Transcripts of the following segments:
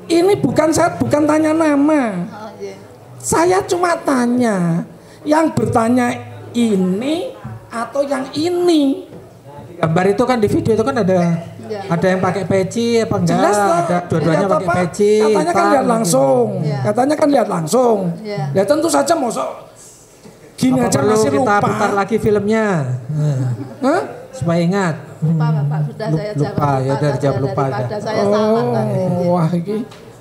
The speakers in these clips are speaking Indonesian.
Ini saya bukan tanya nama. Oh, iya. Saya cuma tanya yang bertanya ini atau yang ini. Gambar itu kan di video itu kan ada yang pakai peci apa enggak? Jelas ada dua-duanya pakai peci. Katanya kan lihat langsung. Katanya kan lihat langsung. Ya tentu saja mosok gini apa aja perlu masih kita lupa. putar lagi filmnya. Hah? Supaya ingat. Lupa Bapak, sudah saya jawab. Lupa, ya udah dijawab lupa. Daripada saya salah tadi. Wah ini.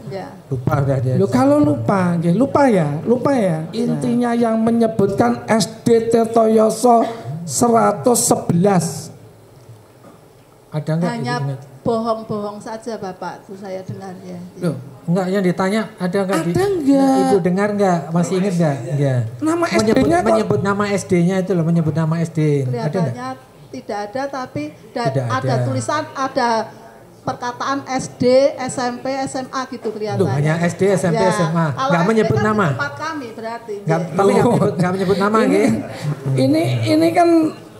Ya. Lupa udah dia. Loh, kalau lupa ya. Intinya yang menyebutkan SD Tirtoyoso 111. Ada enggak? Hanya bohong-bohong saja Bapak, itu saya dengar ya. Loh, enggak yang ditanya ada enggak? Ada enggak? Ibu dengar enggak? Masih ingat enggak? Enggak. Nama SD-nya menyebut nama SD-nya itu loh, menyebut nama SD. Kelihatannya tidak ada, tapi Tidak ada ada. tulisan, ada perkataan SD, SMP, SMA gitu kelihatannya. Loh, hanya SD, SMP, SMA. Kalau Enggak SD menyebut kan nama. tempat kami berarti. Enggak, tapi enggak menyebut nama nggih. Ini kan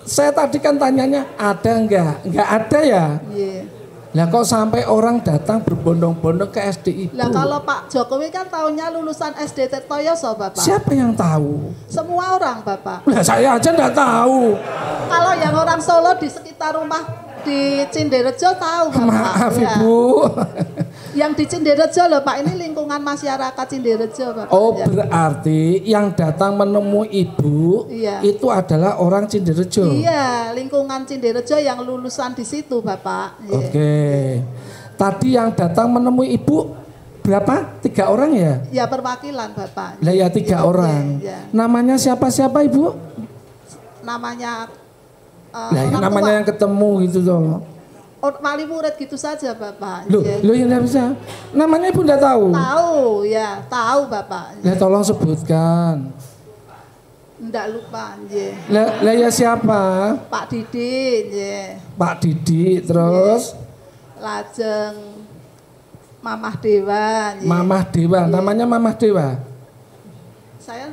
saya tadi kan tanyanya ada enggak? Enggak ada ya? Iya. Lah kok sampai orang datang berbondong-bondong ke SD itu? Lah kalau Pak Jokowi kan tahunnya lulusan SD Tirtoyoso Bapak. Siapa yang tahu? Semua orang Bapak. Lah saya aja enggak tahu. Kalau yang orang Solo di sekitar rumah di Cinderejo tahu Bapak. Maaf Ya. Ibu. Yang di Cinderejo loh Pak, ini lingkungan masyarakat Cinderejo Bapak. Oh Ya. berarti yang datang menemui Ibu itu adalah orang Cinderejo. Iya, lingkungan Cinderejo yang lulusan di situ Bapak. Ya. Oke. Tadi yang datang menemui Ibu berapa? 3 orang ya? Ya perwakilan Bapak. Lah ya 3 orang. Ya. Namanya siapa-siapa Ibu? Namanya Lah ya, namanya yang ketemu gitu loh. wali murid gitu saja Bapak. Loh, Ya. loh yang enggak bisa. Namanya Ibu enggak tahu? Tahu, ya, tahu Bapak. Lah tolong sebutkan. Ndak lupa, nggih. Lah ya siapa? Pak Didi, nggih. Pak Didi terus Lajeng Mamah Dewa, nggih. Mamah Dewa. Namanya Mamah Dewa. Saya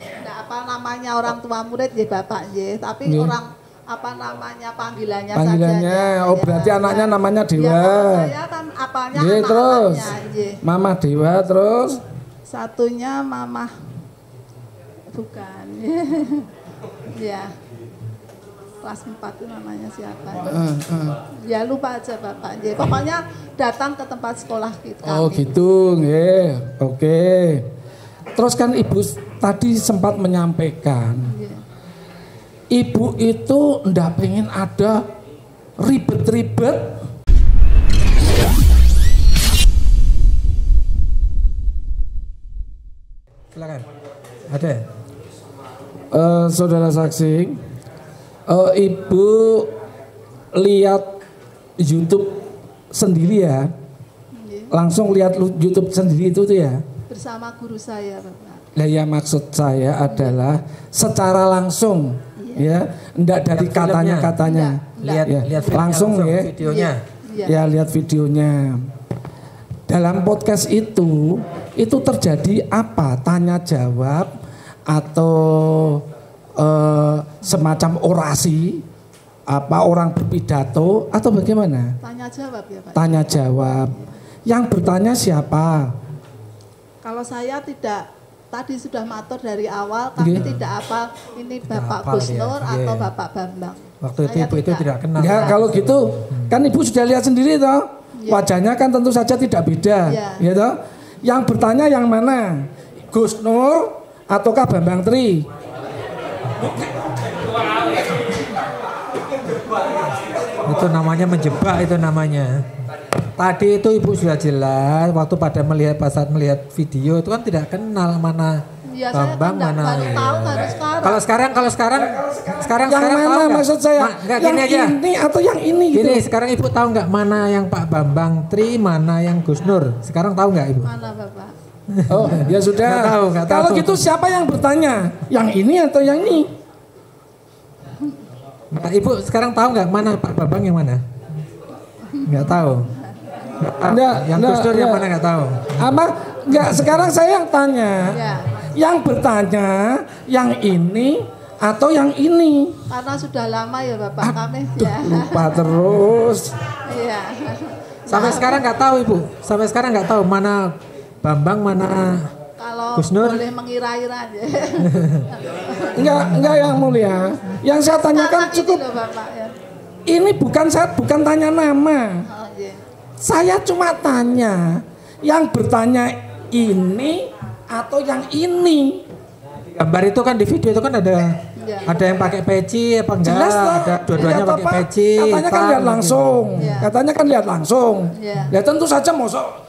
ndak apa namanya orang tua murid nggih Bapak, nggih, tapi Nggih. orang apa namanya panggilannya Panggilannya. saja. Oh berarti anaknya namanya Ya, Dewa. kalau saya kan apanya Nggih, terus. anak-anaknya, nggih. Mamah Dewa terus Satunya Mamah bukan. Ya. Kelas 4 itu namanya siapa? Ya lupa aja Bapak. Nggih. Pokoknya datang ke tempat sekolah kita. Oh gitu, nggih. Oke. Terus kan Ibu tadi sempat menyampaikan, Ibu itu ndak pengen ada ribet-ribet. Silakan. Ada. Saudara saksi, Ibu lihat YouTube sendiri ya? Langsung lihat YouTube sendiri itu tuh ya? Bersama guru saya Bapak. Lah ya maksud saya adalah secara langsung ya, enggak dari Lihat filmnya. katanya-katanya. Lihat Ya, lihat filmnya langsung ya. videonya. Iya. Ya lihat videonya. Dalam podcast itu terjadi apa? Tanya jawab atau semacam orasi, apa orang berpidato atau bagaimana? Tanya jawab ya Pak. Tanya jawab. Yang bertanya siapa? Kalau saya tidak, tadi sudah matur dari awal, kami Nggih. tidak hafal ini Bapak hafal Gus dia. Nur Iya. atau Bapak Bambang. Waktu itu Saya Ibu itu tidak kenal. Ya kalau gitu kan Ibu sudah lihat sendiri toh. Iya. Wajahnya kan tentu saja tidak beda, Iya. ya toh. Yang bertanya yang mana? Gus Nur ataukah Bambang Tri? Itu namanya menjebak itu namanya. Tadi itu Ibu sudah jelas waktu pada pas saat melihat video itu kan tidak kenal mana Ya, saya Bambang kan mana. baru ya. tahu baru sekarang. Kalau sekarang Yang tahu mana nggak? maksud saya? Enggak Yang gini aja. ini atau yang ini gitu? Gini, sekarang Ibu tahu nggak mana yang Pak Bambang Tri, mana yang Gus Nur? Sekarang tahu nggak Ibu? Mana Bapak? Oh, ya sudah. Nggak tahu. Kalau gitu siapa yang bertanya? Yang ini atau yang ini? Nah, Ibu sekarang tahu nggak mana Pak Bambang yang mana? Nggak tahu. Yang Gus Nur yang mana nggak tahu. Apa? Enggak, sekarang saya yang tanya. Ya, Yang bertanya yang ini atau yang ini? karena sudah lama ya Bapak kami. Duh, Ya. lupa terus. Iya. Sampai sekarang nggak tahu Ibu. Sampai sekarang nggak tahu mana Bambang, mana kalau Gus Nur. boleh mengira-ira aja. Enggak yang mulia. Yang saya tanyakan cukup. Loh, Bapak, ya. Ini bukan tanya nama. Oh, yeah. Saya cuma tanya, yang bertanya ini atau yang ini. Gambar itu kan di video itu kan ada Ya. ada yang pakai peci apa enggak? Jelas lah. Ada dua-duanya Lihat pakai apa? peci. Katanya kan lihat langsung. Ya. Katanya kan lihat langsung. Ya. Ya tentu saja mosok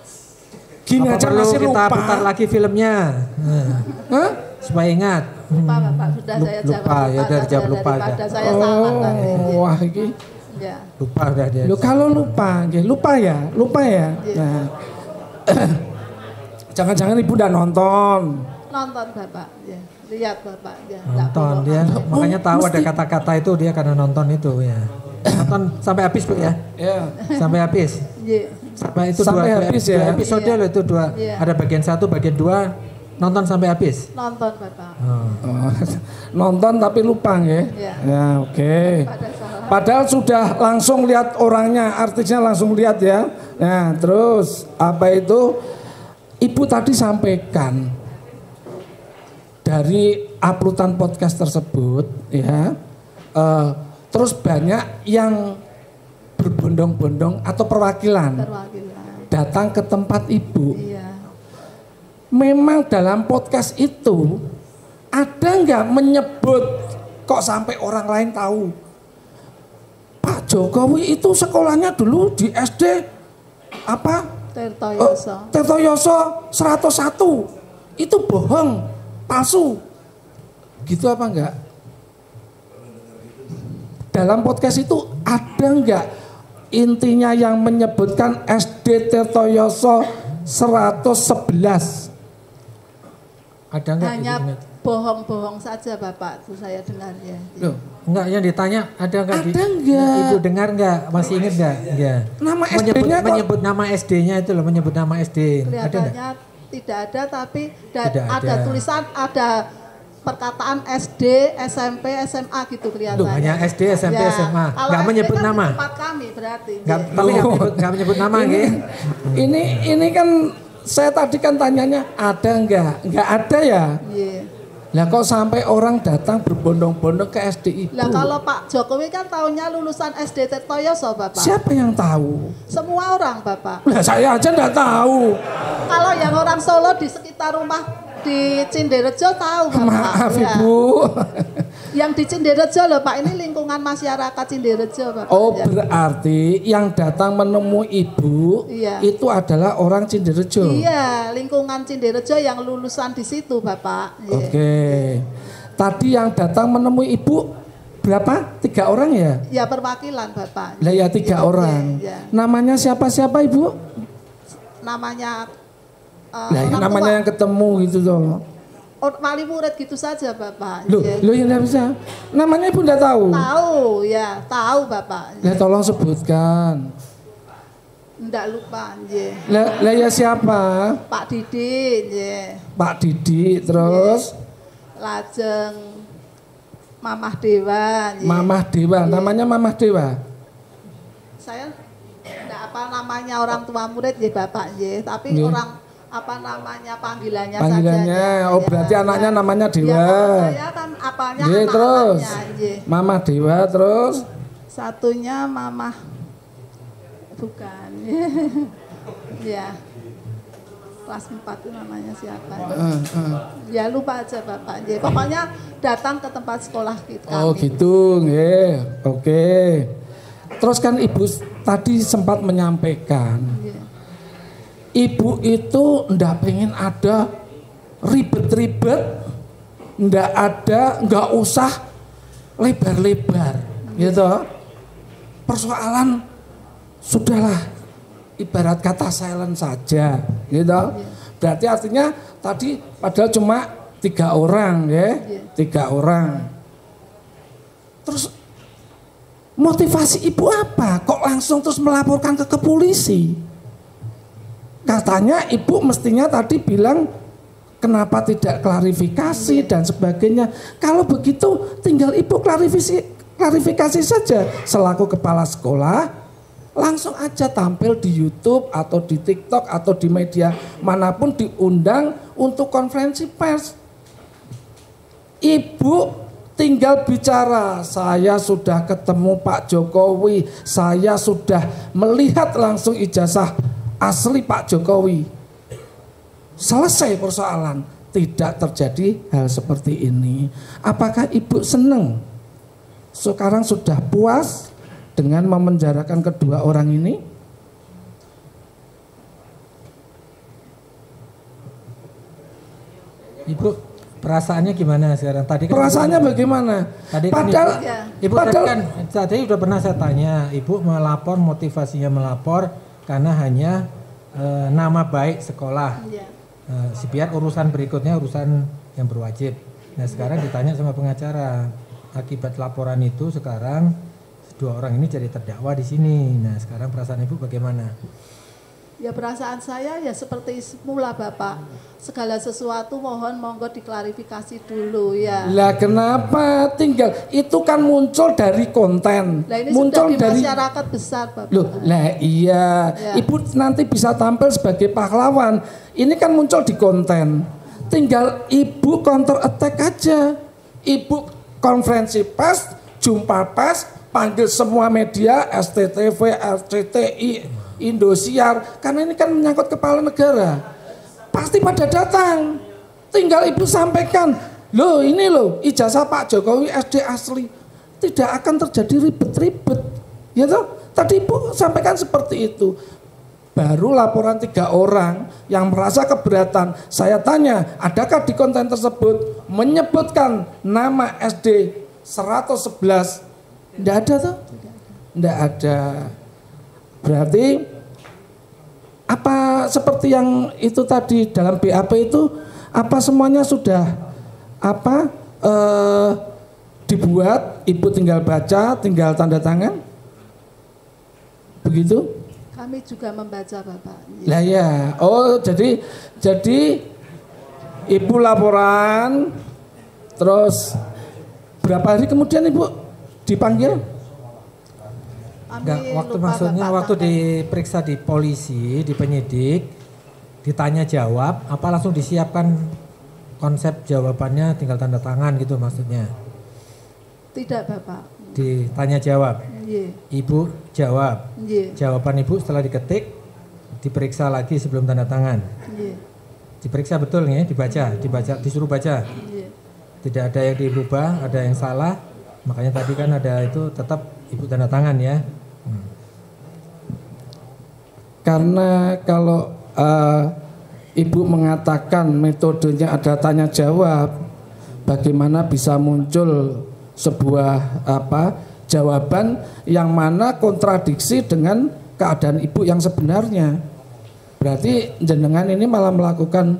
gini Apa aja perlu masih kita lupa. putar lagi filmnya? Nah, Hah? supaya ingat. Lupa Bapak, sudah saya jawab. Lupa, ya udah dijawab lupa aja. Daripada saya salah tadi. Oh, wah ini. Ya. Lupa udah dia. Lo kalau lupa, nggih, lupa ya. Iya. Nah. Jangan-jangan ibu udah nonton. Nonton Bapak, ya. Lihat Bapak, ya. Nonton dia, makanya tahu ada kata-kata itu dia karena nonton itu ya. Nonton sampai habis Bu ya. Ya. Sampai habis. Iya. Sampai itu Sampai dua habis ya. episode Iya. loh itu dua. Iya. Ada bagian 1, bagian 2 nonton sampai habis. Nonton Bapak. Oh, nonton tapi lupa nggih. Iya. Ya, oke. Pada salah. Padahal sudah langsung lihat orangnya, artisnya langsung lihat ya. Nah, terus apa itu? Ibu tadi sampaikan dari uploadan podcast tersebut ya. Terus banyak yang berbondong-bondong atau perwakilan datang ke tempat ibu. Iya. Memang dalam podcast itu ada nggak menyebut kok sampai orang lain tahu? Pak Jokowi itu sekolahnya dulu di SD apa? Tirtoyoso 101. Itu bohong, palsu. Gitu apa enggak? Dalam podcast itu ada enggak intinya yang menyebutkan SD Tirtoyoso 111? Ada enggak? Hanya bohong-bohong saja Bapak, itu saya dengar ya. Loh, enggak yang ditanya ada enggak? Ada enggak? Ibu dengar enggak? Masih ingat enggak? Enggak. Nama SD-nya kok menyebut nama SD-nya itu loh, menyebut nama SD. Kelihatannya tidak ada, tapi Tidak ada ada. tulisan, ada perkataan SD, SMP, SMA gitu kelihatannya. Loh, hanya SD, SMP, SMA. Kalau Enggak SD menyebut kan nama. di tempat kami berarti. Enggak, tapi enggak menyebut nama nggih. ini kan saya tadi kan tanyanya ada enggak? Enggak ada ya? Iya. Lah kok sampai orang datang berbondong-bondong ke SD ibu? Lah kalau Pak Jokowi kan tahunnya lulusan SD Tirtoyoso Bapak. Siapa yang tahu? Semua orang Bapak. Lah saya aja enggak tahu. Kalau yang orang Solo di sekitar rumah di Cinderejo tahu Bapak. Maaf Ya. Ibu. Yang di Cinderejo loh Pak, ini lingkungan masyarakat Cinderejo Bapak. Oh Ya. berarti yang datang menemui ibu Iya. itu adalah orang Cinderejo. Iya, lingkungan Cinderejo yang lulusan di situ Bapak. Iya. Oke. Tadi yang datang menemui ibu berapa? 3 orang ya? Ya perwakilan Bapak. Lah ya 3 Iya, orang. iya, iya. Namanya siapa-siapa ibu? Namanya Lah ya, orang namanya tua, yang ketemu gitu toh. wali murid gitu saja Bapak. Loh, Iya. loh yang enggak bisa. Namanya ibu enggak tahu. Tahu ya, tahu Bapak. Ya tolong sebutkan. Ndak lupa nggih. Lah ya siapa? Pak Didi nggih. Pak Didi terus Lajeng Mamah Dewa nggih. Mamah Dewa. Namanya Mamah Dewa. Saya ndak apa namanya orang tua murid nggih Bapak nggih, tapi Nggih. orang apa namanya panggilannya Panggilannya. saja. Oh berarti anaknya namanya Dewa. Ya, saya kan apanya Nggih, terus. anak-anaknya nggih. Mamah Dewa terus Satunya Mamah bukan. Ya. Kelas 4 itu namanya siapa? Ya lupa aja Bapak. Ya, pokoknya datang ke tempat sekolah kita. Oh gitu, nggih. Oke. Terus kan Ibu tadi sempat menyampaikan, Ya. Ibu itu ndak pengen ada ribet-ribet, ndak usah lebar-lebar, gitu. Persoalan sudahlah, ibarat kata silent saja, gitu. Berarti artinya tadi padahal cuma 3 orang, ya, 3 orang. Terus motivasi ibu apa? Kok langsung terus melaporkan ke polisi? Katanya ibu mestinya tadi bilang kenapa tidak klarifikasi dan sebagainya. Kalau begitu tinggal ibu klarifikasi saja selaku kepala sekolah. langsung aja tampil di YouTube atau di TikTok atau di media manapun, diundang untuk konferensi pers. Ibu tinggal bicara, saya sudah ketemu Pak Jokowi, saya sudah melihat langsung ijazah asli Pak Jokowi. Selesai persoalan, tidak terjadi hal seperti ini. Apakah ibu senang? Sekarang sudah puas dengan memenjarakan kedua orang ini? Ibu perasaannya gimana sekarang? Tadi kan Perasaannya bagaimana? Tadi kan Padahal, ibu tadi udah pernah saya tanya, ibu melapor, motivasinya melapor karena hanya nama baik sekolah. Biar urusan berikutnya urusan yang berwajib. Nah sekarang ditanya sama pengacara, akibat laporan itu sekarang dua orang ini jadi terdakwa di sini. Nah sekarang perasaan ibu bagaimana? Ya perasaan saya ya seperti semula Bapak. Segala sesuatu mohon monggo diklarifikasi dulu ya. Lah kenapa tinggal? Itu kan muncul dari konten. Lah ini muncul sudah di dari masyarakat besar Bapak. Loh, lah iya. Ya. Ibu nanti bisa tampil sebagai pahlawan. Ini kan muncul di konten. Tinggal ibu counter attack aja. Ibu konferensi pers, jumpa pers, panggil semua media, STTV, RCTI, Indosiar, karena ini kan menyangkut kepala negara. Pasti pada datang. Tinggal ibu sampaikan, loh ini loh ijazah Pak Jokowi SD asli. Tidak akan terjadi ribet-ribet. Ya toh? Tadi ibu sampaikan seperti itu. Baru laporan 3 orang yang merasa keberatan. Saya tanya, adakah di konten tersebut menyebutkan nama SD 111? Tidak ada toh? Tidak ada. Berarti apa seperti yang itu tadi dalam BAP itu apa semuanya sudah dibuat, ibu tinggal baca, tinggal tanda tangan, begitu? Kami juga membaca Bapak. Lah ya, oh jadi ibu laporan, terus berapa hari kemudian ibu dipanggil? Enggak, waktu diperiksa di polisi, di penyidik, ditanya jawab, apa langsung disiapkan konsep jawabannya tinggal tanda tangan gitu maksudnya? Tidak Bapak. Ditanya jawab, ibu jawab, jawaban ibu setelah diketik, diperiksa lagi sebelum tanda tangan. Diperiksa betul nih, dibaca, disuruh baca. Tidak ada yang dirubah, ada yang salah, makanya tadi kan ada itu tetap ibu tanda tangan ya. Karena kalau ibu mengatakan metodenya ada tanya jawab, bagaimana bisa muncul sebuah jawaban yang mana kontradiksi dengan keadaan ibu yang sebenarnya? Berarti jenengan ini malah melakukan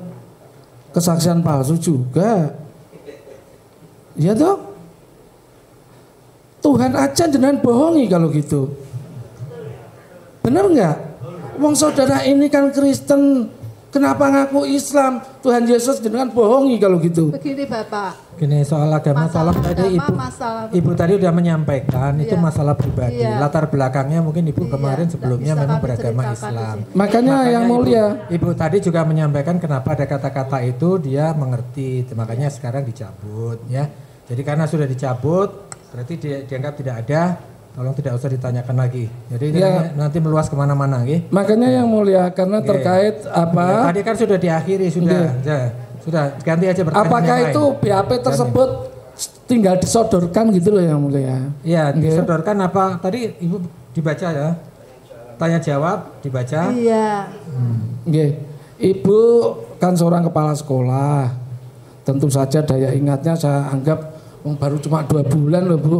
kesaksian palsu juga. Ya toh? Tuhan aja jenengan bohongi kalau gitu. Benar nggak? Wong saudara ini kan Kristen, kenapa ngaku Islam? Tuhan Yesus jenengan bohongi kalau gitu. Begini Bapak. Gini soal agama, tolong tadi ibu tadi udah menyampaikan itu masalah pribadi. Latar belakangnya mungkin ibu kemarin sebelumnya memang beragama Islam. Makanya yang mulia, ibu tadi juga menyampaikan kenapa ada kata-kata itu dia mengerti. Makanya sekarang dicabut ya. Jadi karena sudah dicabut berarti dianggap tidak ada. Tolong tidak usah ditanyakan lagi. Jadi nanti meluas kemana-mana, gitu. Makanya yang mulia karena terkait apa? Ya, tadi kan sudah diakhiri sudah. Sudah ganti aja pertanyaan. Apakah itu BAP tersebut tinggal disodorkan gitu loh yang mulia? Iya, disodorkan apa? Tadi ibu dibaca ya. Tanya jawab dibaca. Iya. Ibu kan seorang kepala sekolah. Tentu saja daya ingatnya saya anggap baru cuma 2 bulan loh Bu.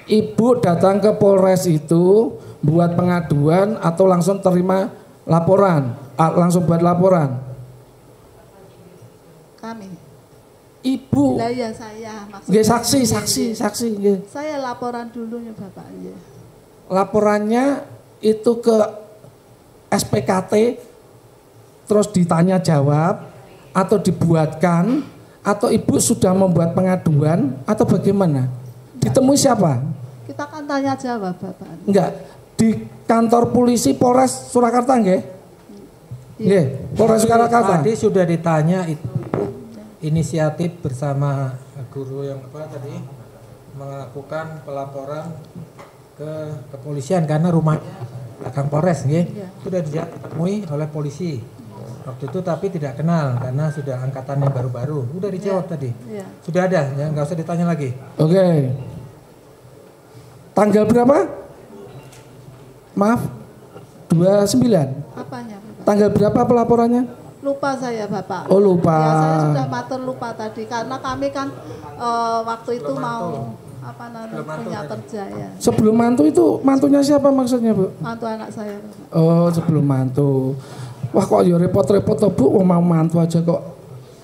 Ibu datang ke Polres itu buat pengaduan atau langsung terima laporan? Langsung buat laporan? Kami. Ibu. Lah ya saya maksudnya. Saksi. Saya laporan dulu ya Bapak. Laporannya itu ke SPKT terus ditanya jawab atau dibuatkan atau ibu sudah membuat pengaduan atau bagaimana? Ditemui siapa? Kita kan tanya jawab Bapak. Enggak, di kantor polisi Polres Surakarta nggih? Nggih, Polres Surakarta. Tadi sudah ditanya itu inisiatif bersama guru yang apa tadi melakukan pelaporan ke kepolisian karena rumahnya belakang Polres nggih. Sudah ditemui oleh polisi. Waktu itu tapi tidak kenal karena sudah angkatan yang baru-baru. Udah dijawab tadi. Sudah ada, ya nggak usah ditanya lagi. Oke. Tanggal berapa? Maaf. 29. Apanya, Bapak? Tanggal berapa pelaporannya? Lupa saya, Bapak. Oh, lupa. Ya, saya sudah matur lupa tadi karena kami kan waktu itu mau apa namanya punya kerja ya. Sebelum mantu itu mantunya siapa maksudnya, Bu? Mantu anak saya, Bapak. Oh, sebelum mantu. Wah, kok ya repot-repot toh, Bu, mau mantu aja kok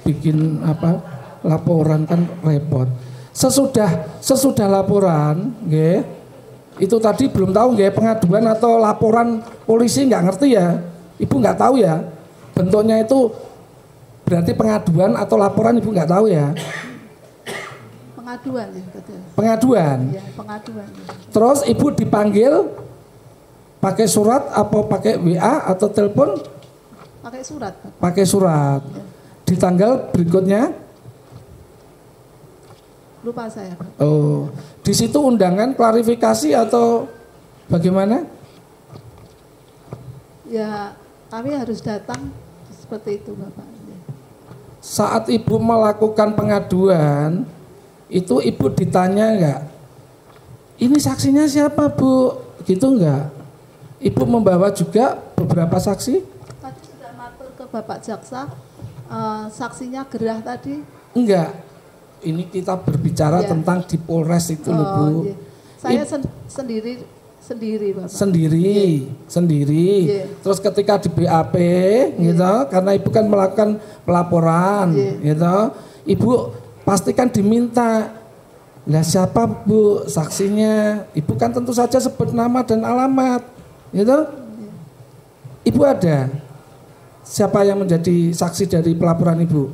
bikin apa? Laporan kan repot. Sesudah laporan, nggih. Itu tadi belum tahu nggih pengaduan atau laporan polisi nggak ngerti ya. Ibu nggak tahu ya. Bentuknya itu berarti pengaduan atau laporan Ibu nggak tahu ya. Pengaduan ya, betul. Pengaduan. Ya, pengaduan. Terus Ibu dipanggil pakai surat apa pakai WA atau telepon? Pakai surat, Bapak. Pakai surat. Ya. Di tanggal berikutnya? Lupa saya, Bapak. Oh, di situ undangan klarifikasi atau bagaimana? Ya, kami harus datang seperti itu, Bapak. Ya. Saat Ibu melakukan pengaduan, itu Ibu ditanya enggak? Ini saksinya siapa, Bu? Gitu enggak? Ibu membawa juga beberapa saksi? Tadi sudah matur ke Bapak Jaksa, saksinya gerah tadi. Enggak. Ini kita berbicara tentang di Polres itu loh, Bu. Iya. Saya sendiri, Bapak. Sendiri. Terus ketika di BAP, gitu, karena Ibu kan melakukan pelaporan, gitu. Ibu pastikan diminta. Lah siapa, Bu, saksinya? Ibu kan tentu saja sebut nama dan alamat, gitu. Ibu ada. Siapa yang menjadi saksi dari pelaporan Ibu?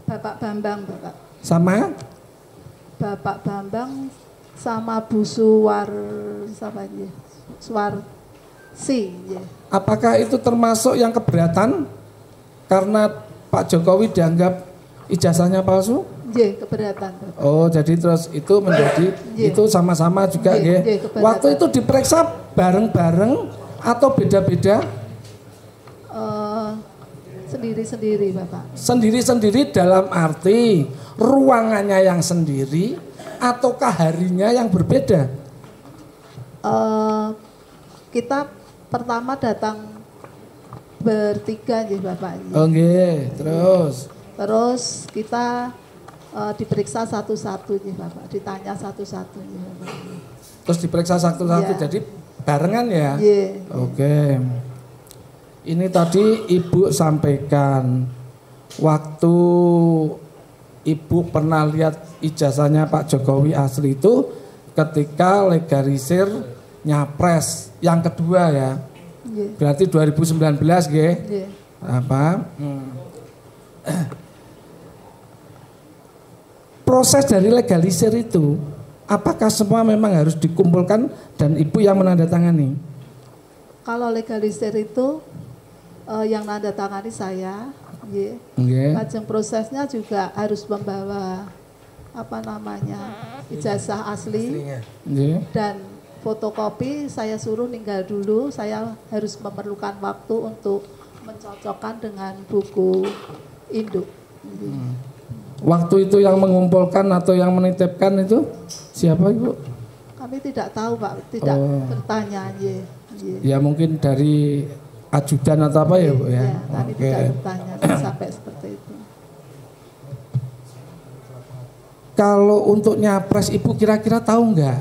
Bapak Bambang, Bapak. Sama? Bapak Bambang sama Bu Suwarsi. Ya. Apakah itu termasuk yang keberatan karena Pak Jokowi dianggap ijazahnya palsu? Iya, keberatan, Bapak. Oh, jadi terus itu menjadi itu sama-sama juga ya. Waktu itu diperiksa bareng-bareng atau beda-beda? Sendiri-sendiri, Bapak. Sendiri-sendiri dalam arti ruangannya yang sendiri ataukah harinya yang berbeda? Kita pertama datang bertiga ya, Bapak. Oke, terus? Terus kita diperiksa satu-satu ya, Bapak. Ditanya satu-satu ya, Bapak. Terus diperiksa satu-satu, jadi barengan ya? Iya. Oke. Ini tadi Ibu sampaikan waktu Ibu pernah lihat ijazahnya Pak Jokowi asli itu ketika legalisir nyapres yang kedua ya. Berarti 2019 nggih. Apa? Proses dari legalisir itu apakah semua memang harus dikumpulkan dan Ibu yang menandatangani? Kalau legalisir itu yang nandatangani saya, lajeng prosesnya juga harus membawa apa namanya ijazah asli dan fotokopi. Saya suruh ninggal dulu, saya harus memerlukan waktu untuk mencocokkan dengan buku induk. Waktu itu yang mengumpulkan atau yang menitipkan itu siapa, Ibu? Kami tidak tahu, Pak, tidak bertanya. Ya mungkin dari ajudan atau apa ya, Bu ya? Kami tidak bertanya sampai seperti itu. Kalau untuk nyapres Ibu kira-kira tahu nggak?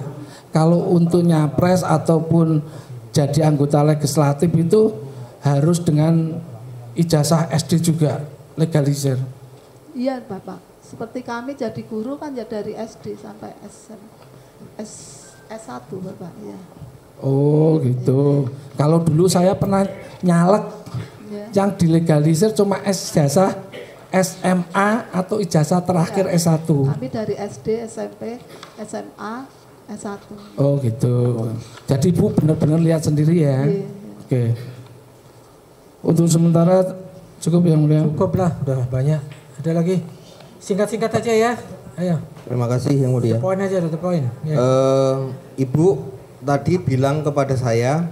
Kalau untuk nyapres ataupun jadi anggota legislatif itu harus dengan ijazah SD juga legalisir? Iya, Bapak. Seperti kami jadi guru kan ya dari SD sampai S1, Bapak. Ya. Oh gitu. Kalau dulu saya pernah nyalek yang dilegalisir cuma ijazah SMA atau ijazah terakhir S1. Kami dari SD, SMP, SMA S1. Oh gitu. Jadi Ibu benar-benar lihat sendiri ya? Iya. Oke. Untuk sementara cukup yang mulia. Cukup lah, udah banyak. Ada lagi? Singkat-singkat aja ya. Ayo. Terima kasih yang mulia. Poin aja, the poin. Ya. Ibu tadi bilang kepada saya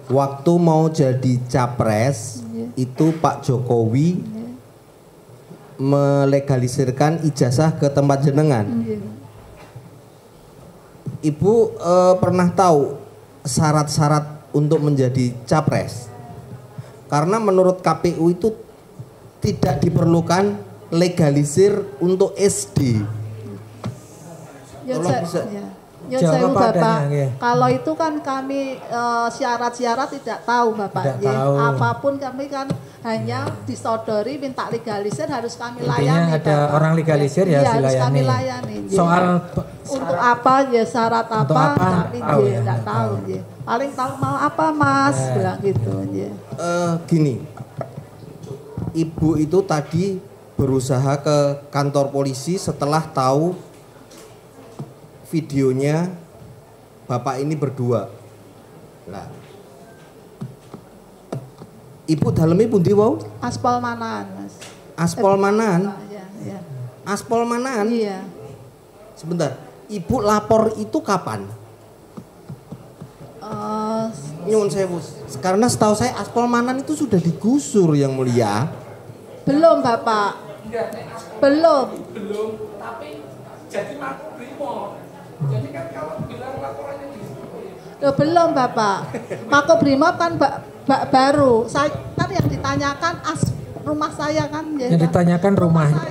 waktu mau jadi capres itu Pak Jokowi melegalisirkan ijazah ke tempat jenengan. Ibu pernah tahu syarat-syarat untuk menjadi capres? Karena menurut KPU itu tidak diperlukan legalisir untuk SD. Tolong bisa. Ya Jawab saya apa Bapak, adanya, ya. kalau itu kan kami syarat-syarat tidak tahu Bapak. Tidak Ya, tahu. apapun kami kan hanya disodori minta legalisir harus kami Intinya layani. ada Bapak. orang legalisir ya Iya, harus dilayani. kami layani. Ya. Soal Untuk apa ya syarat Untuk apa, apa? kami Tahu ya, tidak nggak tahu. tahu. Ya. Paling tahu mau apa Mas, Ya. bilang gitu. Ya. Gini, Ibu itu tadi berusaha ke kantor polisi setelah tahu videonya Bapak ini berdua. Nah, Ibu dalamnya pundi wau? Aspal manaan Mas. Aspol manan, Ya, ya. aspol manan. Iya. Sebentar, Ibu lapor itu kapan? Nyuwun sewu. Karena setahu saya aspol manan itu sudah digusur yang mulia. Belum Bapak. Belum. Tapi jadi Makobrimob. Jadi kan kalau bilang laporannya di Loh, belum Bapak. Makobrimob kan baru. Saya kan yang ditanyakan rumah saya kan. Ya, yang ditanyakan rumahnya.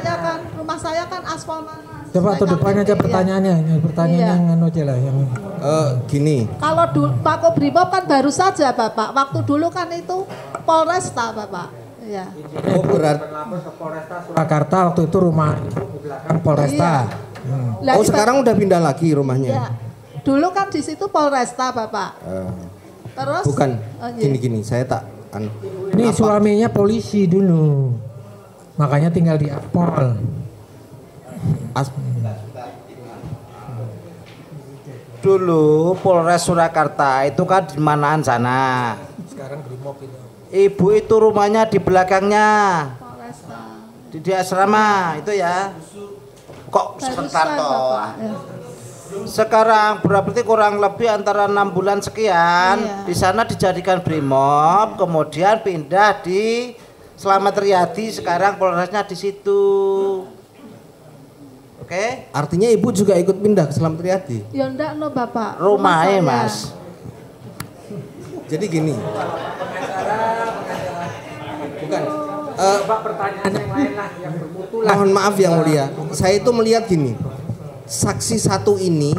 Rumah saya kan aspal mana? Coba tuh depan aja pertanyaannya. Yang pertanyaannya Iya. nganu aja lah yang Gini, Kalau Makobrimob kan baru saja Bapak. Waktu dulu kan itu Polresta Bapak. Ya. oh berarti Surakarta waktu itu rumah di belakang Polresta. Iya. Lah, oh sekarang udah pindah lagi rumahnya. Ya. Dulu kan di situ Polresta Bapak. Terus Bukan, iya. gini-gini, saya tak Ini suaminya polisi dulu. Makanya tinggal di Apol. Dulu Polres Surakarta itu kan di manaan sana. Sekarang Brimob itu. Ibu itu rumahnya di belakangnya Polresta. di asrama itu ya. Kok sebentar Barusan, toh. Bapak. Ya. Sekarang berarti kurang lebih antara 6 bulan sekian. Iya. Di sana dijadikan Brimob, kemudian pindah di Slamet Riyadi, sekarang Polresnya di situ. Oke? artinya Ibu juga ikut pindah ke Slamet Riyadi. Ya enggak no Bapak. Rumahnya saya. Mas. Jadi gini. Bukan. Pertanyaan yang lain lah yang bermutu Mohon maaf yang mulia. Saya itu melihat gini. Saksi satu ini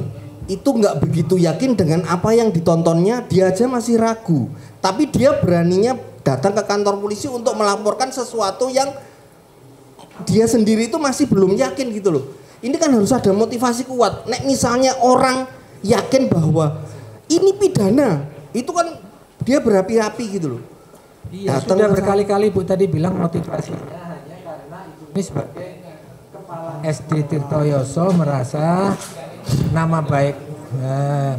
itu nggak begitu yakin dengan apa yang ditontonnya, dia aja masih ragu. Tapi dia beraninya datang ke kantor polisi untuk melaporkan sesuatu yang dia sendiri itu masih belum yakin gitu loh. Ini kan harus ada motivasi kuat. Nek misalnya orang yakin bahwa ini pidana, itu kan dia berapi-api gitu loh. Iya, Datang sudah ke- berkali-kali Bu tadi bilang motivasinya hanya karena Ibu ini sebagai kepala SD Tirtoyoso merasa nama baik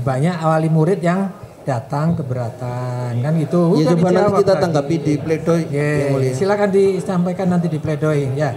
banyak wali murid yang datang keberatan kan gitu. Ya Udah coba nanti dijawab kita tadi. tanggapi di pledoi yang mulia. Silakan disampaikan nanti di pledoi ya.